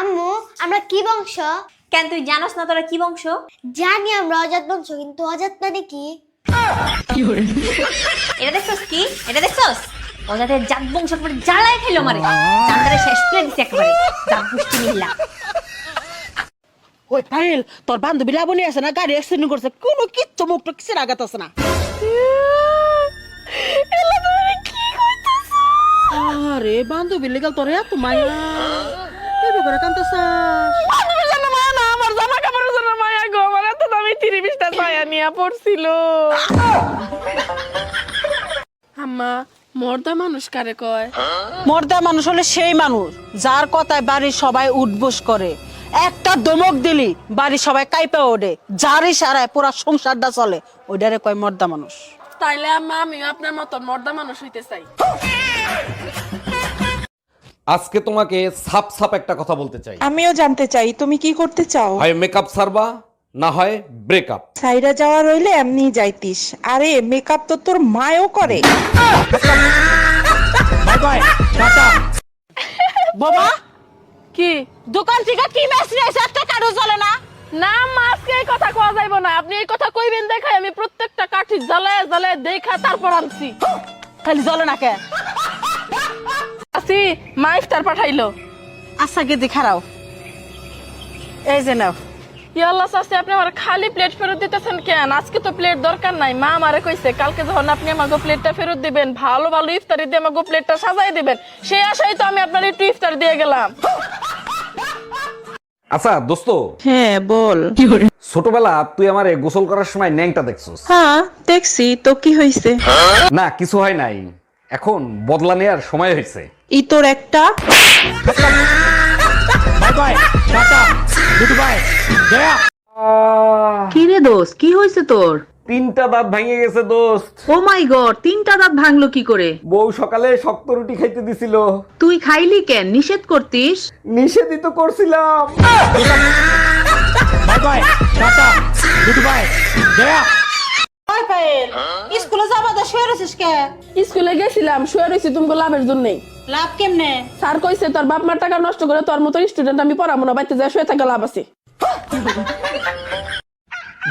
আম্মু আমরা কি বংশ? কেন তুই জানোস না তোরা কি বংশ? জানি আমরা অজাত বংশ, কিন্তু অজাত মানে কি? এটা দেখছস কি? এটা দেখছস? ওদের জাত বংশ পরে জ্বালায় খেলো মারে। চান্দারে শেষ করে দিছে একবারে। জাত গোষ্ঠী মিল্লা। ওই পায়েল, তোর বান্ধবী লাবণী আছে না, গাড়ি অ্যাক্সিডেন্ট করছে, কোনো কিচ্ছু মুখটা কিসের আঘাত আছে না। আরে বান্ধবী লেগাল তোর এত মায়া, এবে করে কান্দছাস? বান্ধবীর জন্য মায়া না, আমার জামা কাপড়ের জন্য মায়া গো। আমার এত দামি 30-20টা ছায়া নিয়ে পড়ছিল। আম্মা, মর্দা মানুষ কারে কয়? মর্দা মানুষ হলে সেই মানুষ যার কথায় বাড়ির সবাই উঠবোস করে, একটা দমক দিলি বাড়ির সবাই কাইপা ওঠে, যার ইশারায় পুরা সংসারটা চলে, ওইটারে কয় মর্দা মানুষ। তাইলে আম্মা আমিও আপনার মতন মর্দা মানুষ হইতে চাই। আজকে তোমাকে সাপ সাপ একটা কথা বলতে চাই। আমিও জানতে চাই তুমি কি করতে চাও। হয় মেকআপ সারবা, না হয় ব্রেকআপ। সাইরা যাওয়া রইলে এমনি যাইতিস। আরে মেকআপ তো তোর মায়ও করে। বাবা কি দোকান থেকে কি মেস নিয়েছে, একটা কারো চলে না? না আম্মা, আজকে এই কথা কোয়া যাইব না। আপনি এই কথা কইবেন দেখাই আমি প্রত্যেকটা কাঠি জ্বালায় জ্বালায় দেখা তারপর আনছি। খালি চলে না কে? আসি মা ইফতার পাঠাইলো। আচ্ছা গেদি খারাও, এই যে নাও। ইয়াল্লাহ চাচি, আপনি আমার খালি প্লেট ফেরত দিতেছেন কেন? আজকে তো প্লেট দরকার নাই। মা আমারে কইছে কালকে যখন আপনি আমাকে প্লেটটা ফেরত দিবেন, ভালো ভালো ইফতারি দিয়ে আমাকে প্লেটটা সাজাই দিবেন। সেই আশাই তো আমি আপনার একটু ইফতার দিয়ে গেলাম। আচ্ছা দোস্ত, হ্যাঁ বল। ছোটবেলা তুই আমারে গোসল করার সময় ন্যাংটা দেখছস? হ্যাঁ দেখছি তো, কি হয়েছে? না কিছু হয় নাই, এখন বদলা নেওয়ার সময় হয়েছে। ই তোর একটা। কি রে দোস্ত, কি হয়েছে তোর? 3টা দাঁত ভেঙে গেছে দোস্ত। ও মাই গড, 3টা দাঁত ভাঙলো কি করে? বউ সকালে শক্ত রুটি খাইতে দিছিল। তুই খাইলি কেন? নিষেধ করতিস? নিষেধই তো করছিলাম। ওই পায়েল, স্কুলে যাবা তো শুয়ে রয়েছিস কে? স্কুলে গেছিলাম, শুয়ে রয়েছি তুমি লাভের জন্যই। লাভ কেমনে? স্যার কইছে তোর বাপ মার টাকা নষ্ট করে তোর মতো স্টুডেন্ট আমি পড়াবো না, বাড়িতে যা শুয়ে থাকা লাভ আছে।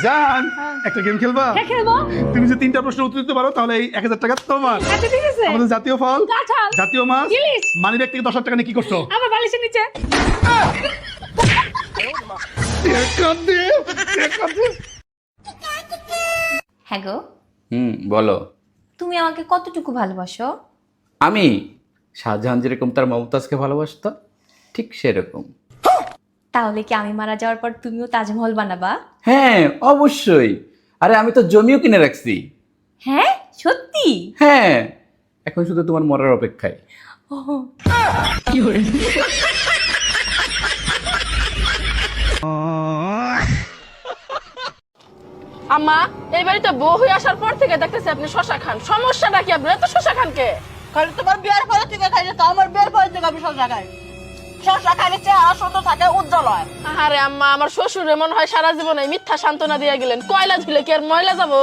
জান, একটা গেম খেলবা? খেলবো। তুমি যে 3টা প্রশ্ন উত্তর দিতে পারো তাহলে এই 1000 টাকা তোমার। আচ্ছা ঠিক আছে। আমাদের জাতীয় ফল, কাঁঠাল, জাতীয় মাছ, ইলিশ। মানি ব্যাগ থেকে 10,000 টাকা নিয়ে কি করছো? আমার বালিশের নিচে। হ্যাঁ গো, বলো। তুমি আমাকে কতটুকু ভালোবাসো? আমি শাহজাহান যেরকম তার মমতাজকে ভালোবাসতো, ঠিক সেরকম। তাহলে কি আমি মারা যাওয়ার পর তুমিও তাজমহল বানাবা? হ্যাঁ অবশ্যই। আরে আমি তো জমিও কিনে রাখছি। হ্যাঁ সত্যি? হ্যাঁ, এখন শুধু তোমার মরার অপেক্ষায়। আম্মা, এই বাড়িতে বউ হয়ে আসার পর থেকে দেখতেছি আপনি শশা খান। সমস্যাটা কি আপনার? এত শশা খান কে? খালি তোমার বিয়ের পরে থেকে খাইলে তো আমার বিয়ের পরে থেকে আমি শশা খাই। শশা খাইলে চেহারা সুন্দর থাকে, উজ্জ্বল হয়। আরে আম্মা, আমার শ্বশুর মনে হয় সারা জীবনে মিথ্যা সান্ত্বনা দিয়ে গেলেন। কয়লা ধুলে কি আর ময়লা যাবো?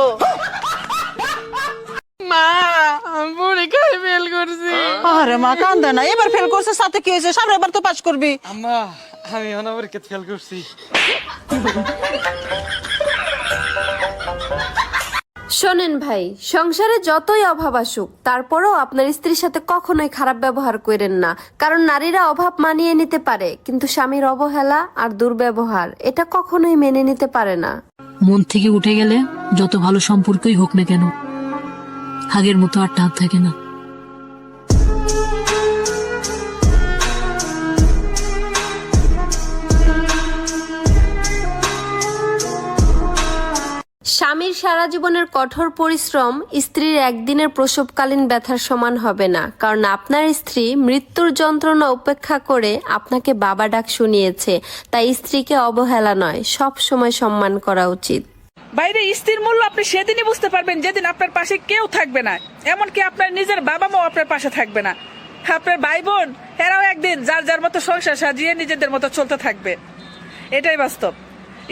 মা, আমি পরীক্ষায় ফেল করছি। আরে মা কান্দে না, এবার ফেল করছে সাথে কি হয়েছে, সামনের বার তো পাস করবি। আম্মা, আমি অনাবরকে ফেল করছি। শোনেন ভাই, সংসারে যতই অভাব আসুক তারপরও আপনার স্ত্রীর সাথে কখনোই খারাপ ব্যবহার করেন না, কারণ নারীরা অভাব মানিয়ে নিতে পারে কিন্তু স্বামীর অবহেলা আর দুর্ব্যবহার এটা কখনোই মেনে নিতে পারে না। মন থেকে উঠে গেলে যত ভালো সম্পর্কই হোক না কেন, আগের মতো আর টান থাকে না। স্বামীর সারা জীবনের কঠোর পরিশ্রম স্ত্রীর একদিনের প্রসবকালীন ব্যথার সমান হবে না, কারণ আপনার স্ত্রী মৃত্যুর যন্ত্রণা উপেক্ষা করে আপনাকে বাবা ডাক শুনিয়েছে। তাই স্ত্রীকে অবহেলা নয়, সব সময় সম্মান করা উচিত। বাইরে স্ত্রীর মূল্য আপনি সেদিনই বুঝতে পারবেন যেদিন আপনার পাশে কেউ থাকবে না, এমনকি আপনার নিজের বাবা মাও আপনার পাশে থাকবে না। আপনার ভাই বোন এরাও একদিন যার যার মতো সংসার সাজিয়ে নিজেদের মতো চলতে থাকবে। এটাই বাস্তব।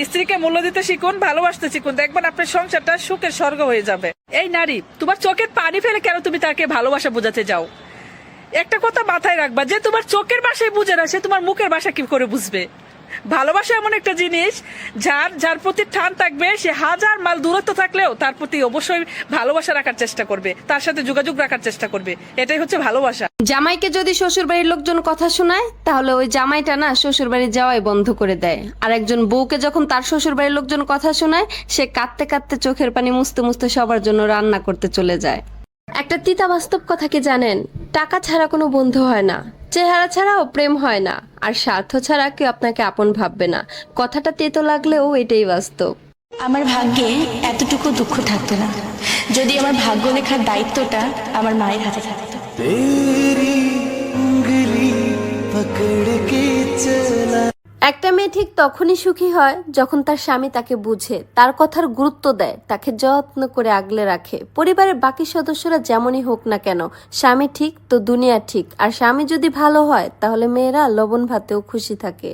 স্ত্রীকে মূল্য দিতে শিখুন, ভালোবাসতে শিখুন, দেখবেন আপনার সংসারটা সুখের স্বর্গ হয়ে যাবে। এই নারী, তোমার চোখের পানি ফেলে কেন তুমি তাকে ভালোবাসা বোঝাতে যাও? একটা কথা মাথায় রাখবা, যে তোমার চোখের ভাষায় বুঝে না সে তোমার মুখের ভাষা কি করে বুঝবে। ভালোবাসা এমন একটা জিনিস, যার প্রতি টান থাকবে সে হাজার মাইল দূরত্ব থাকলেও তার প্রতি অবশ্যই ভালোবাসা রাখার চেষ্টা করবে, তার সাথে যোগাযোগ রাখার চেষ্টা করবে। এটাই হচ্ছে ভালোবাসা। জামাইকে যদি শ্বশুর বাড়ির লোকজন কথা শোনায় তাহলে ওই জামাইটা না শ্বশুর বাড়ি যাওয়াই বন্ধ করে দেয়। আর একজন বউকে যখন তার শ্বশুর বাড়ির লোকজন কথা শোনায় সে কাঁদতে কাঁদতে চোখের পানি মুছতে মুছতে সবার জন্য রান্না করতে চলে যায়। একটা তিতা বাস্তব কথা কি জানেন? টাকা ছাড়া কোনো বন্ধু হয় না, চেহারা ছাড়াও প্রেম হয় না, আর স্বার্থ ছাড়া কেউ আপনাকে আপন ভাববে না। কথাটা তেতো লাগলেও এটাই বাস্তব। আমার ভাগ্যে এতটুকু দুঃখ থাকতো না যদি আমার ভাগ্য লেখার দায়িত্বটা আমার মায়ের হাতে থাকতো। একটা মেয়ে ঠিক তখনই সুখী হয় যখন তার স্বামী তাকে বুঝে, তার কথার গুরুত্ব দেয়, তাকে যত্ন করে আগলে রাখে। পরিবারের বাকি সদস্যরা যেমনই হোক না কেন, স্বামী ঠিক তো দুনিয়া ঠিক। আর স্বামী যদি ভালো হয় তাহলে মেয়েরা লবণ ভাতেও খুশি থাকে।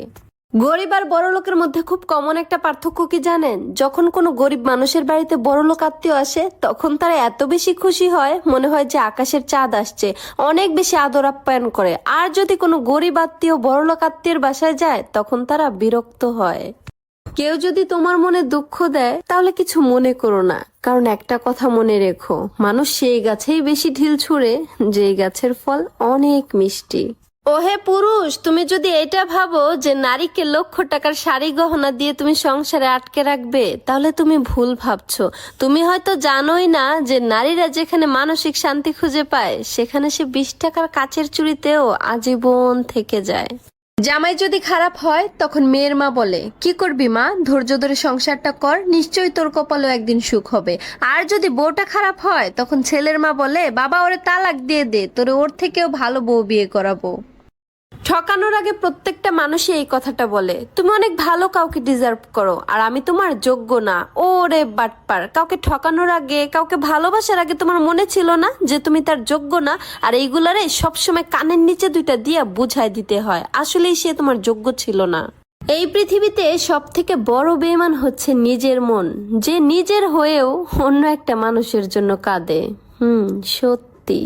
গরিব আর বড় লোকের মধ্যে খুব কমন একটা পার্থক্য কি জানেন? যখন কোনো গরিব মানুষের বাড়িতে বড় লোক আত্মীয় আসে তখন তারা এত বেশি খুশি হয় মনে হয় যে আকাশের চাঁদ আসছে, অনেক বেশি আদর আপ্যায়ন করে। আর যদি কোনো গরিব আত্মীয় বড় লোক আত্মীয়ের বাসায় যায় তখন তারা বিরক্ত হয়। কেউ যদি তোমার মনে দুঃখ দেয় তাহলে কিছু মনে করো না, কারণ একটা কথা মনে রেখো, মানুষ সেই গাছেই বেশি ঢিল ছুঁড়ে যেই গাছের ফল অনেক মিষ্টি। ওহে পুরুষ, তুমি যদি এটা ভাবো যে নারীকে লক্ষ টাকার শাড়ি গহনা দিয়ে তুমি সংসারে আটকে রাখবে তাহলে তুমি ভুল ভাবছো। তুমি হয়তো জানোই না যে নারীরা যেখানে মানসিক শান্তি খুঁজে পায় সেখানে সে 20 টাকার কাচের চুড়িতেও আজীবন থেকে যায়। জামাই যদি খারাপ হয় তখন মেয়ের মা বলে, কি করবি মা, ধৈর্য ধরে সংসারটা কর, নিশ্চয়ই তোর কপালেও একদিন সুখ হবে। আর যদি বউটা খারাপ হয় তখন ছেলের মা বলে, বাবা ওরে তালাক দিয়ে দে, তোরে ওর থেকেও ভালো বউ বিয়ে করাবো। ঠকানোর আগে প্রত্যেকটা মানুষই এই কথাটা বলে, তুমি অনেক ভালো কাউকে ডিজার্ভ করো আর আমি তোমার যোগ্য না। ওরে বাটপার, কাউকে ঠকানোর আগে, কাউকে ভালোবাসার আগে তোমার মনে ছিল না যে তুমি তার যোগ্য না? আর এইগুলারে সবসময় কানের নিচে দুইটা দিয়া বুঝাই দিতে হয় আসলেই সে তোমার যোগ্য ছিল না। এই পৃথিবীতে সব থেকে বড় বেঈমান হচ্ছে নিজের মন, যে নিজের হয়েও অন্য একটা মানুষের জন্য কাঁদে। সত্যি।